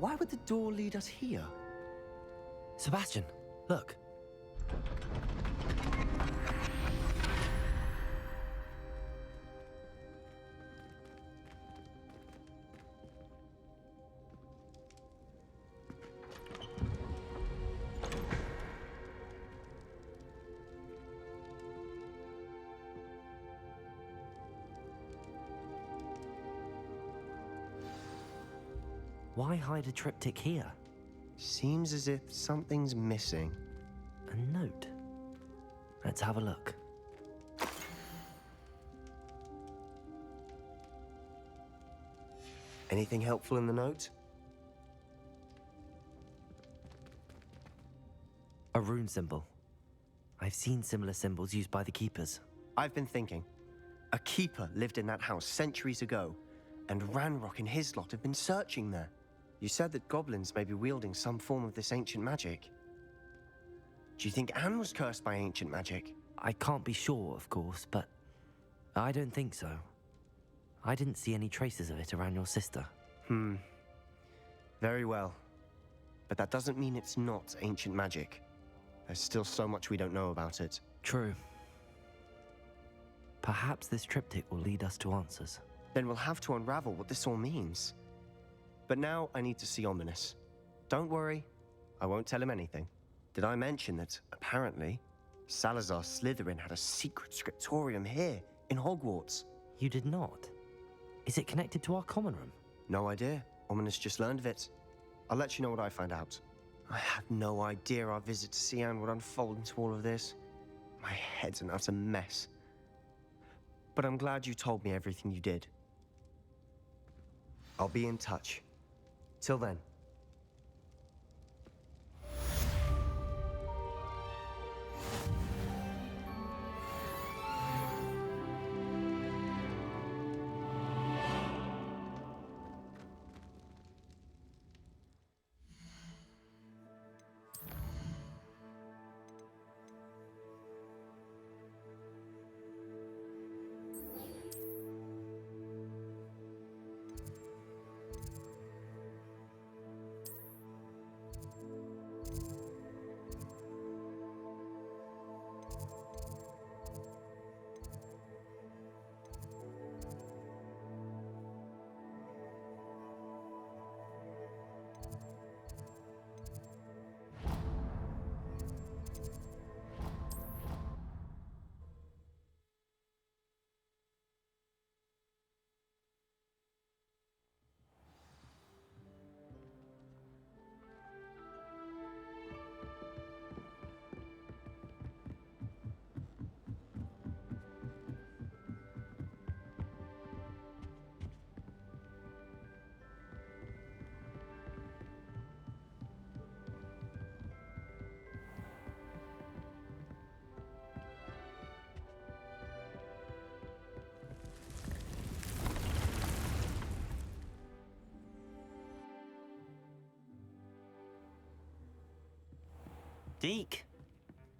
why would the door lead us here? Sebastian, look. Why hide a triptych here? Seems as if something's missing. A note. Let's have a look. Anything helpful in the note? A rune symbol. I've seen similar symbols used by the keepers. I've been thinking. A keeper lived in that house centuries ago, and Ranrock and his lot have been searching there. You said that goblins may be wielding some form of this ancient magic. Do you think Anne was cursed by ancient magic? I can't be sure, of course, but I don't think so. I didn't see any traces of it around your sister. Very well. But that doesn't mean it's not ancient magic. There's still so much we don't know about it. True. Perhaps this triptych will lead us to answers. Then we'll have to unravel what this all means. But now I need to see Ominous. Don't worry, I won't tell him anything. Did I mention that, apparently, Salazar Slytherin had a secret scriptorium here in Hogwarts? You did not? Is it connected to our common room? No idea. Ominous just learned of it. I'll let you know what I find out. I had no idea our visit to Cian would unfold into all of this. My head's an utter mess. But I'm glad you told me everything you did. I'll be in touch. Till then. Deek.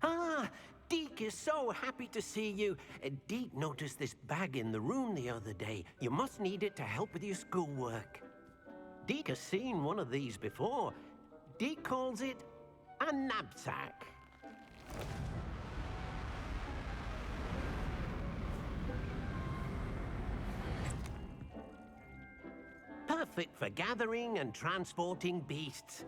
Ah, Deek is so happy to see you. Deek noticed this bag in the room the other day. You must need it to help with your schoolwork. Deek has seen one of these before. Deek calls it a knapsack. Perfect for gathering and transporting beasts.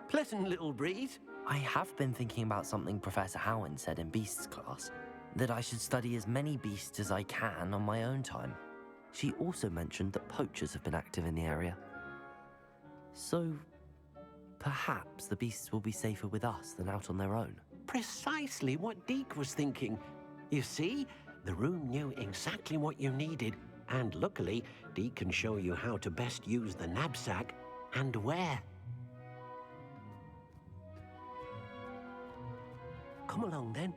Pleasant little breeze. I have been thinking about something Professor Howard said in Beasts class, that I should study as many beasts as I can on my own time. She also mentioned that poachers have been active in the area. So, perhaps the beasts will be safer with us than out on their own. Precisely what Deek was thinking. You see, the room knew exactly what you needed, and luckily, Deek can show you how to best use the knapsack and where. Come along, then.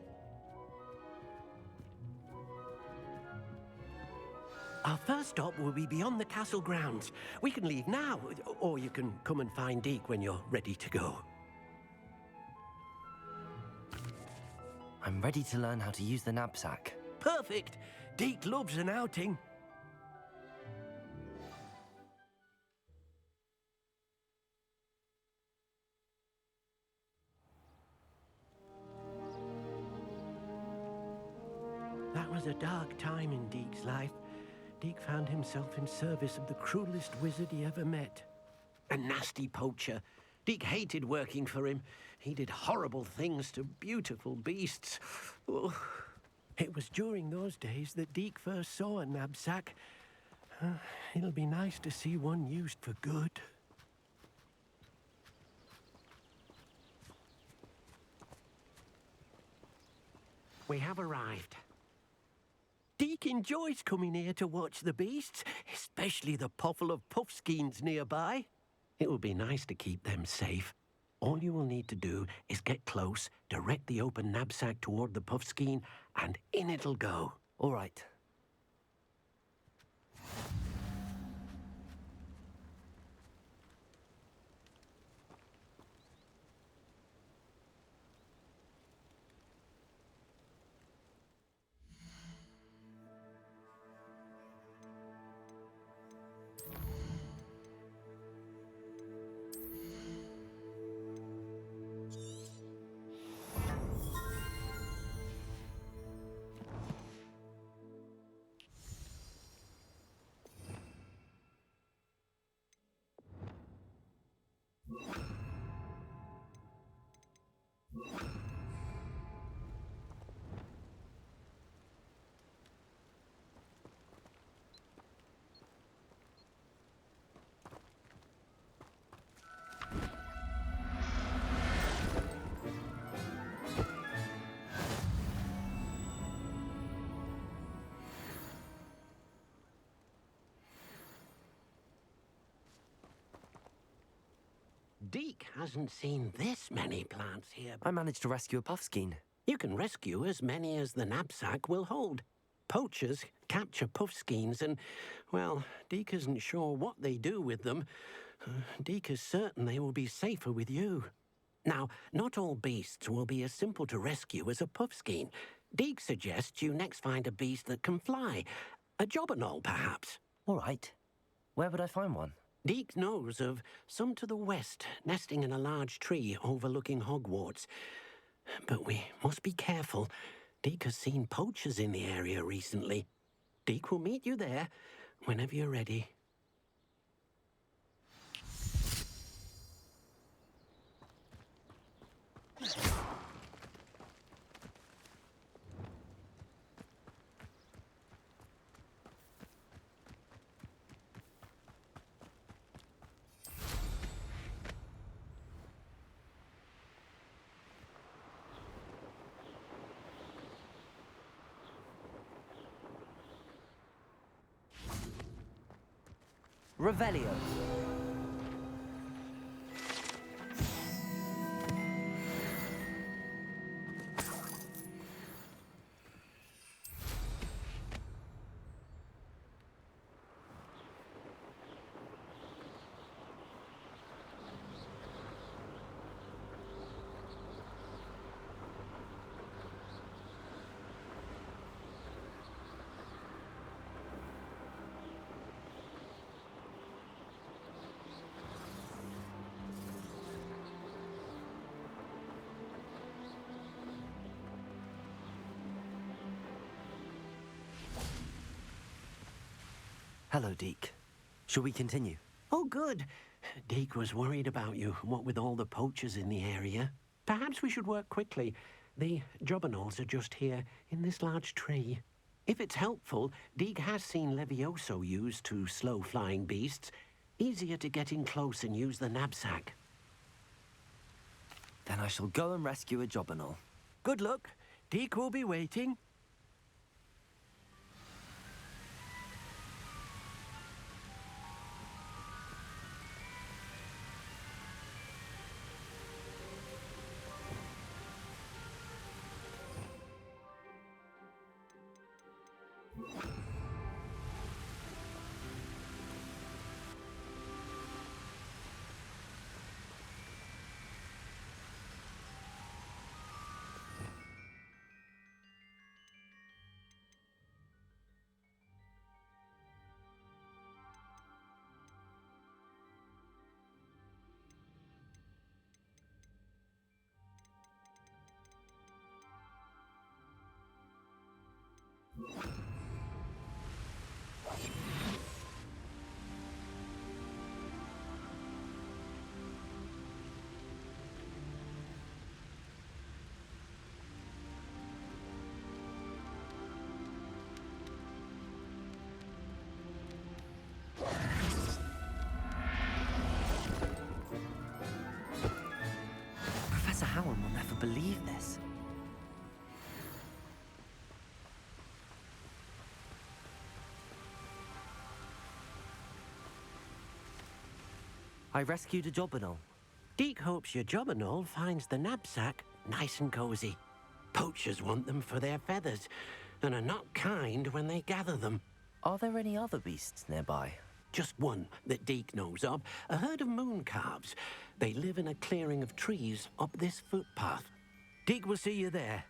Our first stop will be beyond the castle grounds. We can leave now, or you can come and find Deek when you're ready to go. I'm ready to learn how to use the knapsack. Perfect! Deek loves an outing. That was a dark time in Deek's life. Deek found himself in service of the cruelest wizard he ever met. A nasty poacher. Deek hated working for him. He did horrible things to beautiful beasts. Oh. It was during those days that Deek first saw a knapsack. It'll be nice to see one used for good. We have arrived. Deek enjoys coming here to watch the beasts, especially the puffle of puffskeins nearby. It will be nice to keep them safe. All you will need to do is get close, direct the open knapsack toward the puffskein, and in it'll go. All right. Deek hasn't seen this many plants here. I managed to rescue a puffskein. You can rescue as many as the knapsack will hold. Poachers capture puffskeins and, well, Deek isn't sure what they do with them. Deek is certain they will be safer with you. Now, not all beasts will be as simple to rescue as a puffskein. Deek suggests you next find a beast that can fly. A jobberknoll, perhaps. All right. Where would I find one? Deek knows of some to the west, nesting in a large tree overlooking Hogwarts. But we must be careful. Deek has seen poachers in the area recently. Deek will meet you there whenever you're ready. Revelio. Hello, Deek. Shall we continue? Oh, good. Deek was worried about you, what with all the poachers in the area. Perhaps we should work quickly. The jobberknolls are just here, in this large tree. If it's helpful, Deek has seen Levioso used to slow flying beasts. Easier to get in close and use the knapsack. Then I shall go and rescue a jobberknoll. Good luck. Deek will be waiting. Professor Howard will never believe this. I rescued a Jobberknoll. Deek hopes your Jobberknoll finds the knapsack nice and cozy. Poachers want them for their feathers, and are not kind when they gather them. Are there any other beasts nearby? Just one that Deek knows of, a herd of moon calves. They live in a clearing of trees up this footpath. Deek will see you there.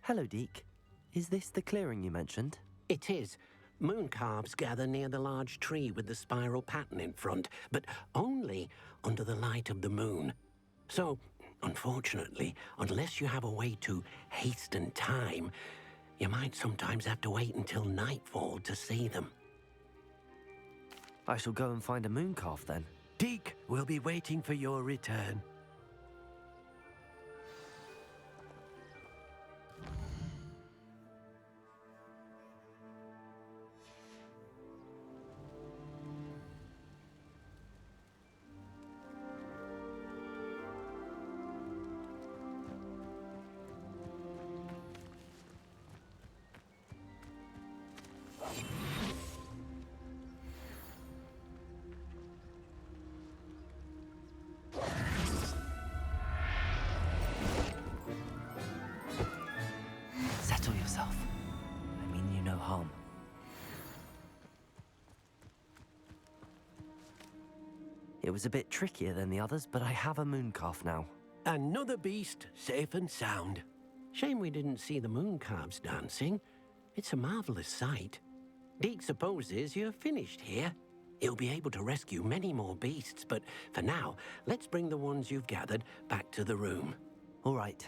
Hello, Deek. Is this the clearing you mentioned? It is. Moon calves gather near the large tree with the spiral pattern in front, but only under the light of the moon. So, unfortunately, unless you have a way to hasten time, you might sometimes have to wait until nightfall to see them. I shall go and find a moon calf then. Deek will be waiting for your return. Settle yourself. I mean you no harm. It was a bit trickier than the others, but I have a moon calf now. Another beast, safe and sound. Shame we didn't see the moon calves dancing. It's a marvelous sight. Deek supposes you're finished here. He'll be able to rescue many more beasts, but for now, let's bring the ones you've gathered back to the room. All right.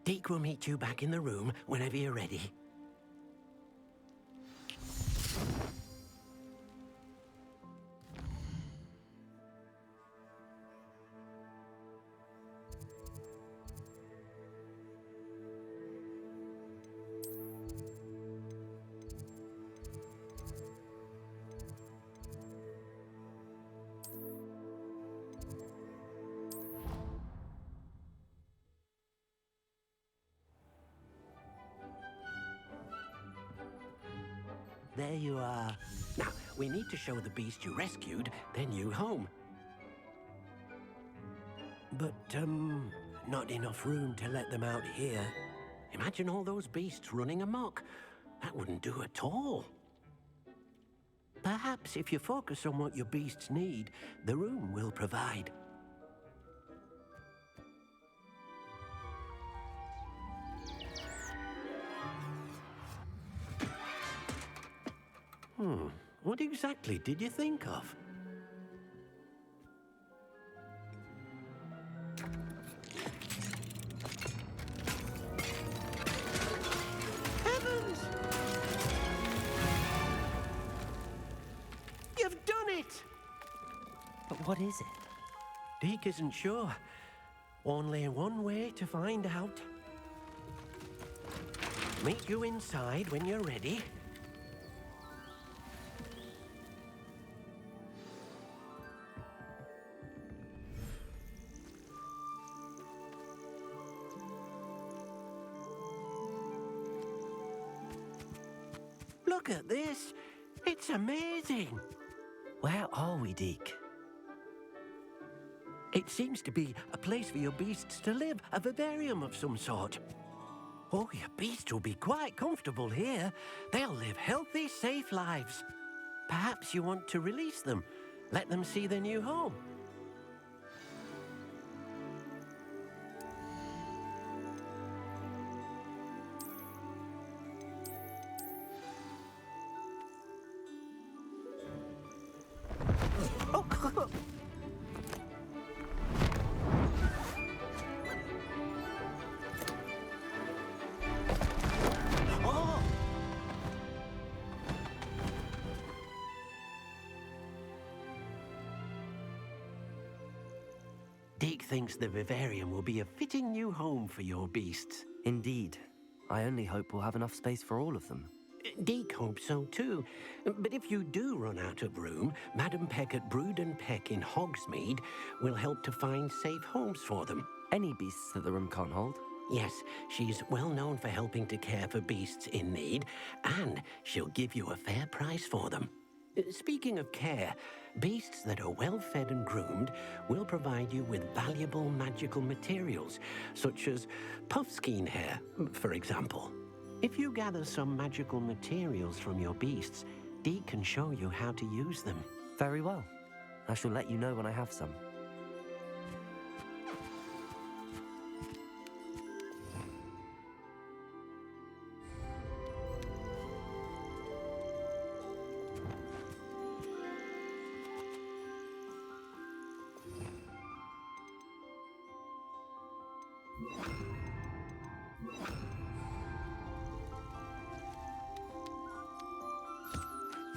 Deek will meet you back in the room whenever you're ready. There you are. Now, we need to show the beast you rescued their new home. But, not enough room to let them out here. Imagine all those beasts running amok. That wouldn't do at all. Perhaps if you focus on what your beasts need, the room will provide. What exactly did you think of? Heavens! You've done it! But what is it? Deek isn't sure. Only one way to find out. Meet you inside when you're ready. Look at this. It's amazing. Where are we, Deek? It seems to be a place for your beasts to live, a vivarium of some sort. Oh, your beasts will be quite comfortable here. They'll live healthy, safe lives. Perhaps you want to release them, let them see their new home. Oh. Oh. Deek thinks the vivarium will be a fitting new home for your beasts. Indeed. I only hope we'll have enough space for all of them. Deek hopes so too. But if you do run out of room, Madam Peck at Brood and Peck in Hogsmeade will help to find safe homes for them. Any beasts that the room can't hold? Yes, she's well known for helping to care for beasts in need, and she'll give you a fair price for them. Speaking of care, beasts that are well fed and groomed will provide you with valuable magical materials, such as puffskein hair, for example. If you gather some magical materials from your beasts, Deek can show you how to use them. Very well. I shall let you know when I have some.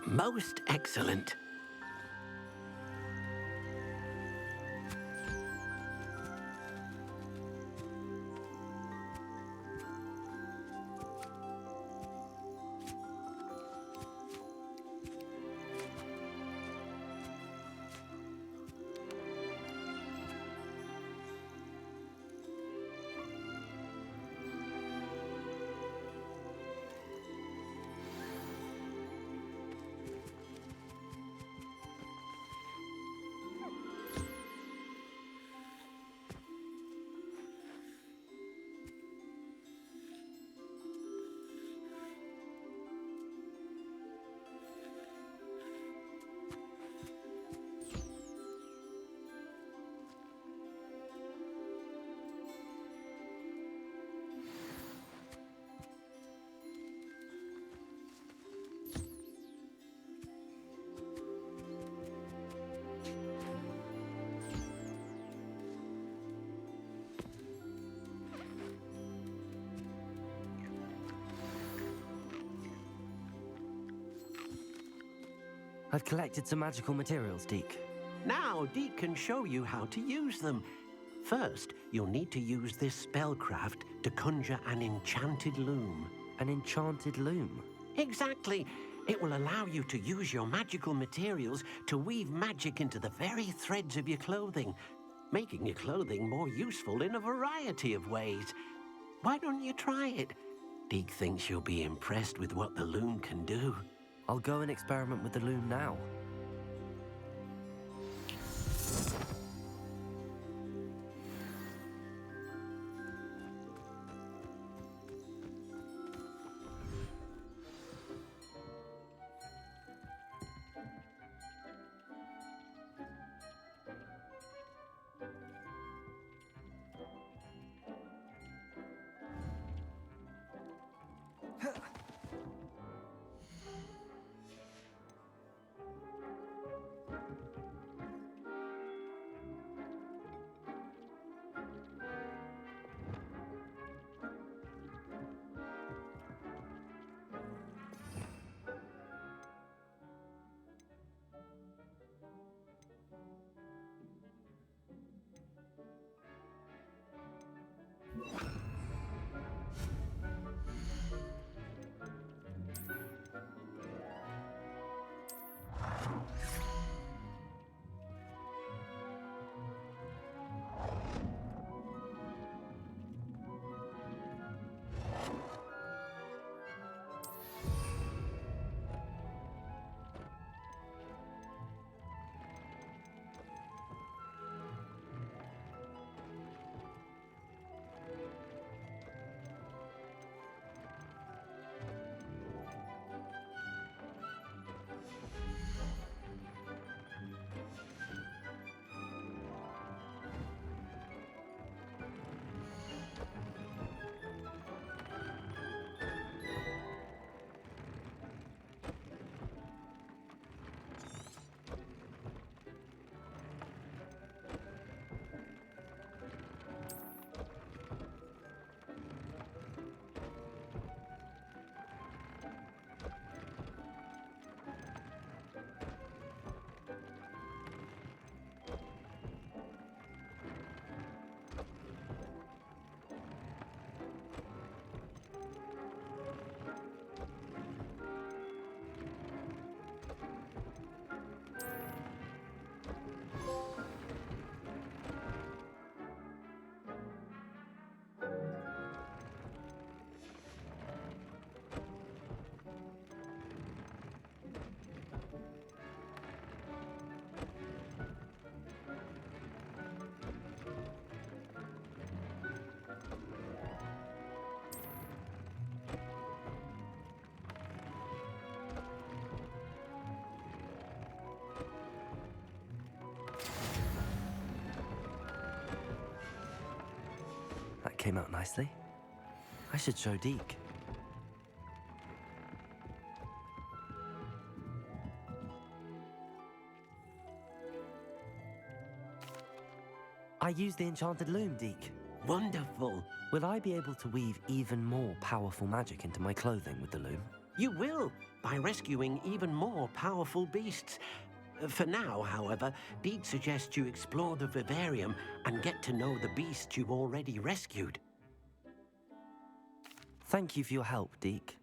Most excellent. I've collected some magical materials, Deek. Now Deek can show you how to use them. First, you'll need to use this spellcraft to conjure an enchanted loom. An enchanted loom? Exactly. It will allow you to use your magical materials to weave magic into the very threads of your clothing, making your clothing more useful in a variety of ways. Why don't you try it? Deek thinks you'll be impressed with what the loom can do. I'll go and experiment with the loom now. came out nicely. I should show Deek. I used the enchanted loom, Deek. Wonderful. Will I be able to weave even more powerful magic into my clothing with the loom? You will, by rescuing even more powerful beasts. For now, however, Deek suggests you explore the vivarium and get to know the beasts you've already rescued. Thank you for your help, Deek.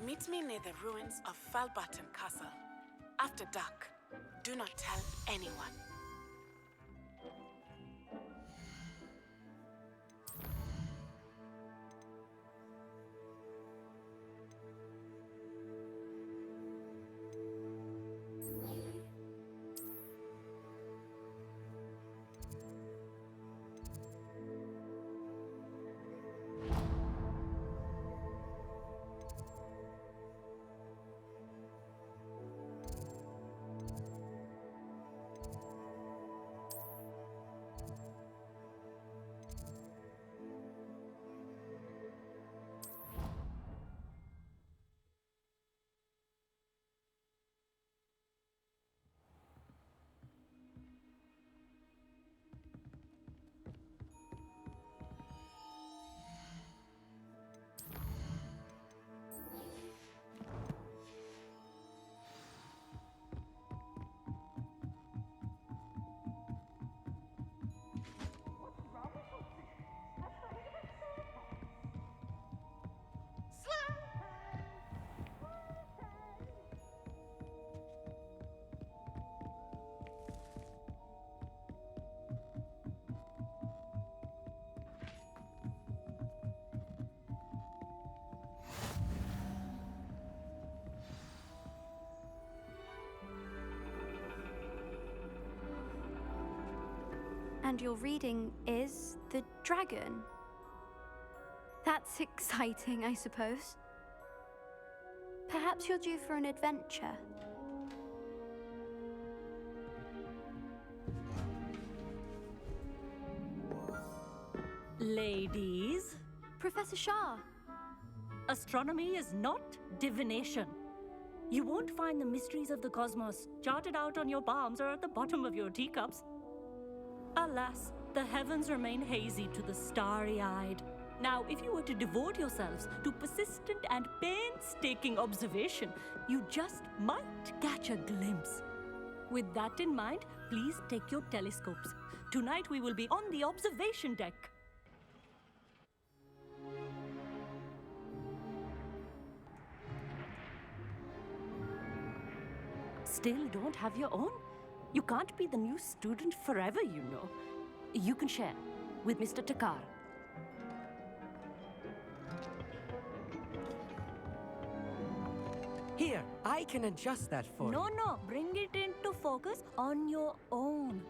Meet me near the ruins of Falbutton Castle. After dark. Do not tell anyone. And your reading is the dragon. That's exciting, I suppose. Perhaps you're due for an adventure. Ladies, Professor Shah. astronomy is not divination. You won't find the mysteries of the cosmos charted out on your palms or at the bottom of your teacups. Alas, the heavens remain hazy to the starry-eyed. Now, if you were to devote yourselves to persistent and painstaking observation, you just might catch a glimpse. With that in mind, please take your telescopes. Tonight we will be on the observation deck. Still don't have your own? You can't be the new student forever, you know. You can share with Mr. Takar. Here, I can adjust that for you. No, bring it into focus on your own.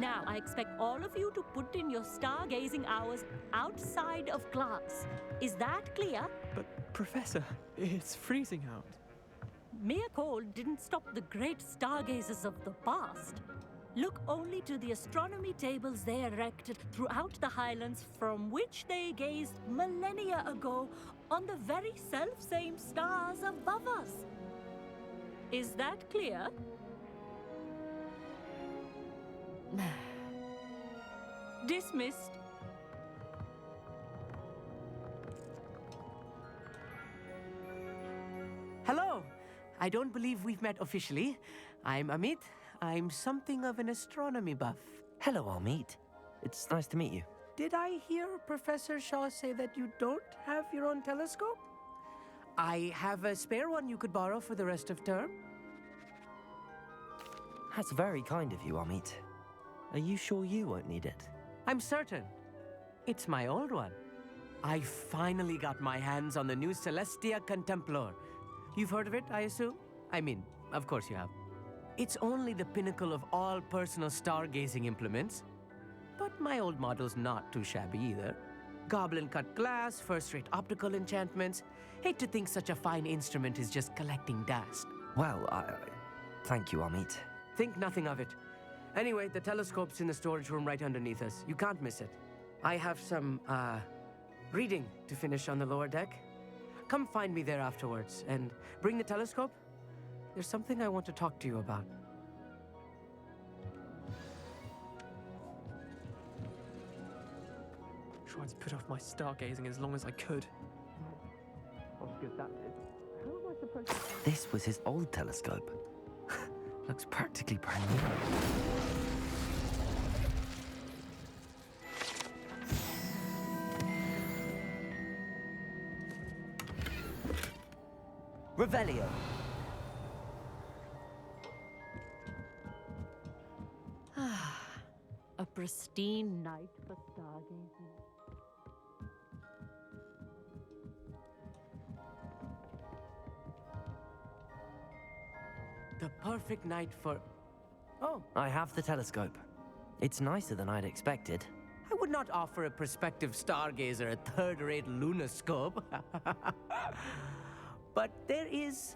Now, I expect all of you to put in your stargazing hours outside of class. Is that clear? But Professor, it's freezing out. Mere cold didn't stop the great stargazers of the past. Look only to the astronomy tables they erected throughout the highlands from which they gazed millennia ago on the very self-same stars above us. Is that clear? Dismissed. Hello. I don't believe we've met officially. I'm Amit. I'm something of an astronomy buff. Hello, Amit. It's nice to meet you. Did I hear Professor Shaw say that you don't have your own telescope? I have a spare one you could borrow for the rest of term. That's very kind of you, Amit. Are you sure you won't need it? I'm certain. It's my old one. I finally got my hands on the new Celestia Contemplar. You've heard of it, I assume? I mean, of course you have. It's only the pinnacle of all personal stargazing implements. But my old model's not too shabby either. Goblin-cut glass, first-rate optical enchantments. Hate to think such a fine instrument is just collecting dust. Well, thank you, Amit. Think nothing of it. Anyway, the telescope's in the storage room right underneath us. You can't miss it. I have some, reading to finish on the lower deck. Come find me there afterwards, and bring the telescope. There's something I want to talk to you about. Tried to put off my stargazing as long as I could. What good that did. How am I supposed to... This was his old telescope. Looks practically brand new. Revelio. A pristine night for stargazing. The perfect night for... Oh, I have the telescope. It's nicer than I'd expected. I would not offer a prospective stargazer a third-rate lunoscope. But there is,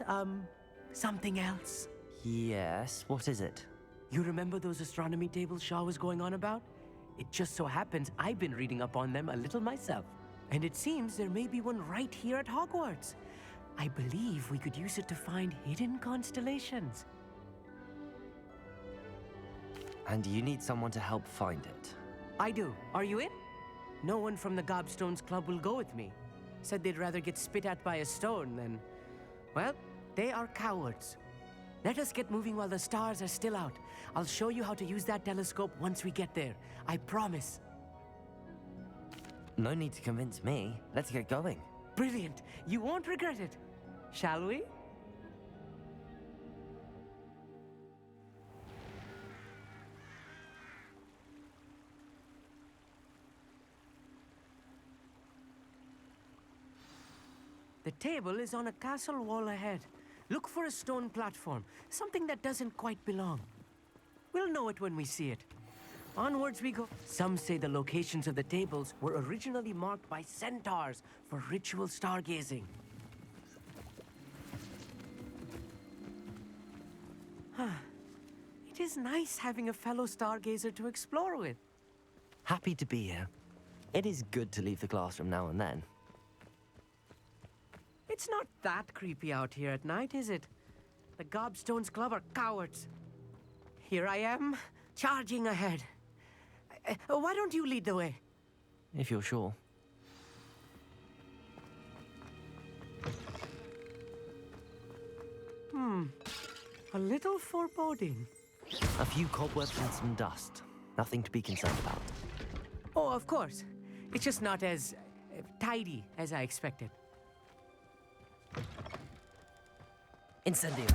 something else. Yes, what is it? You remember those astronomy tables Shaw was going on about? It just so happens I've been reading up on them a little myself. And it seems there may be one right here at Hogwarts. I believe we could use it to find hidden constellations. And you need someone to help find it. I do. Are you in? No one from the Gobstones Club will go with me. Said they'd rather get spit at by a stone than... Well, they are cowards. Let us get moving while the stars are still out. I'll show you how to use that telescope once we get there. I promise. No need to convince me. Let's get going. Brilliant. You won't regret it. Shall we? The table is on a castle wall ahead. Look for a stone platform, something that doesn't quite belong. We'll know it when we see it. Onwards we go. Some say the locations of the tables were originally marked by centaurs for ritual stargazing. It is nice having a fellow stargazer to explore with. Happy to be here. It is good to leave the classroom now and then. It's not that creepy out here at night, is it? The Gobstones Club are cowards. Here I am, charging ahead. Why don't you lead the way? If you're sure. A little foreboding. A few cobwebs and some dust. Nothing to be concerned about. Oh, of course. It's just not as tidy as I expected. Incendio.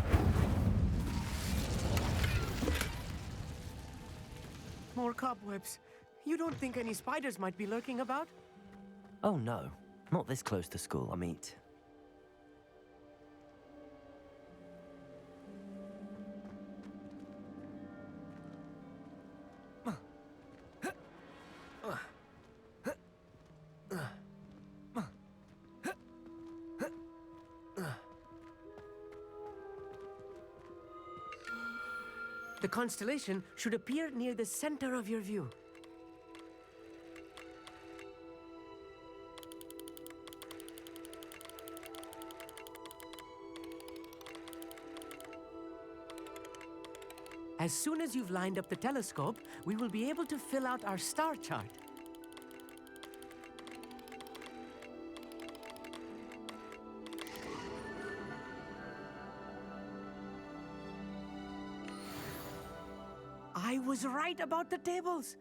More cobwebs. You don't think any spiders might be lurking about? Oh no, not this close to school, Amit. The constellation should appear near the center of your view. As soon as you've lined up the telescope, we will be able to fill out our star chart. I was right about the tables.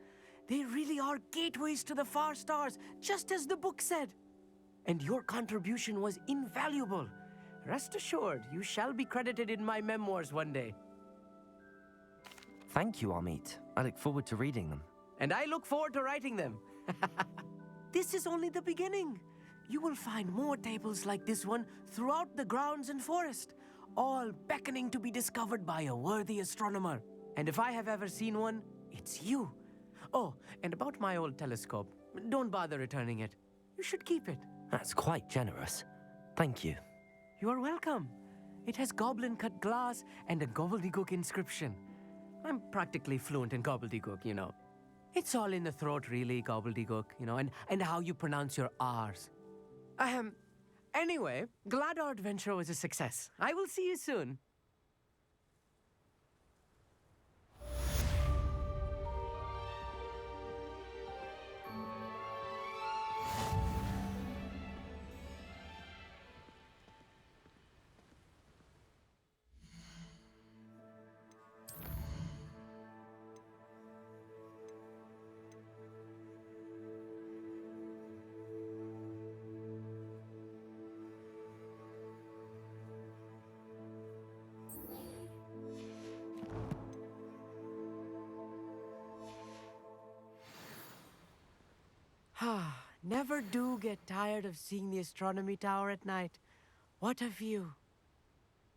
They really are gateways to the far stars, just as the book said. And your contribution was invaluable. Rest assured, you shall be credited in my memoirs one day. Thank you, Amit. I look forward to reading them. And I look forward to writing them. This is only the beginning. You will find more tables like this one throughout the grounds and forest, all beckoning to be discovered by a worthy astronomer. And if I have ever seen one, it's you. Oh, and about my old telescope, don't bother returning it. You should keep it. That's quite generous. Thank you. You are welcome. It has goblin-cut glass and a gobbledygook inscription. I'm practically fluent in gobbledygook, you know. It's all in the throat, really, gobbledygook, you know, and how you pronounce your R's. Anyway, glad our adventure was a success. I will see you soon. Never do get tired of seeing the astronomy tower at night. What a view.